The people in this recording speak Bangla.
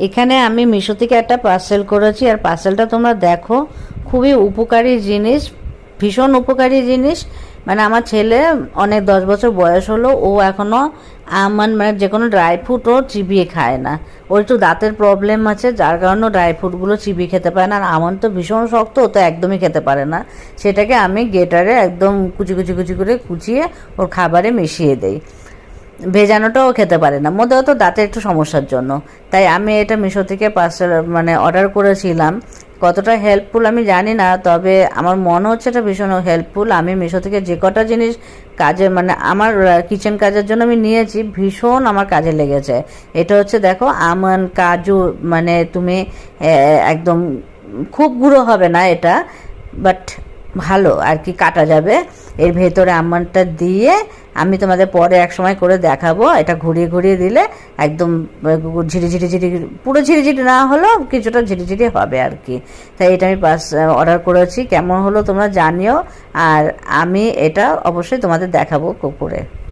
এখানে আমি মিশো থেকে একটা পার্সেল করেছি, আর পার্সেলটা তোমরা দেখো, খুবই উপকারী জিনিস, ভীষণ উপকারী জিনিস। মানে আমার ছেলে অনেক 10 বছর বয়স হলো, ও এখনও আমন্ড মানে যে কোনো ড্রাই ফ্রুট ও চিবিয়ে খায় না। ওর একটু দাঁতের প্রবলেম আছে, যার কারণে ড্রাই ফ্রুটগুলো চিবিয়ে খেতে পারে না। আর আমন্ড তো ভীষণ শক্ত, ও তো একদমই খেতে পারে না। সেটাকে আমি গ্রেটারে একদম কুচি কুচি কুচি করে কুচিয়ে ওর খাবারে মিশিয়ে দেই। ভেজানোটাও খেতে পারে না, মধ্যেও তো দাঁতের একটু সমস্যার জন্য। তাই আমি এটা মিশো থেকে পার্সেল মানে অর্ডার করেছিলাম। কতটা হেল্পফুল আমি জানি না, তবে আমার মনে হচ্ছে এটা ভীষণ হেল্পফুল। আমি মিশো থেকে যে কটা জিনিস কাজে মানে আমার কিচেন কাজের জন্য আমি নিয়েছি, ভীষণ আমার কাজে লেগেছে। এটা হচ্ছে দেখো আমন্ড, কাজু, মানে তুমি একদম খুব গুঁড়ো হবে না এটা, বাট ভালো আর কি, কাটা যাবে। এর ভেতরে আমন্ডটা দিয়ে আমি তোমাদের পরে এক সময় করে দেখাবো। এটা ঘুরিয়ে ঘুরিয়ে দিলে একদম ঝিরিঝিরি পুরো ঝিরিঝিরি না হলেও কিছুটা ঝিরিঝিরি হবে আর কি। তাই এটা আমি অর্ডার করেছি, কেমন হলো তোমরা জানিও, আর আমি এটা অবশ্যই তোমাদের দেখাবো করে।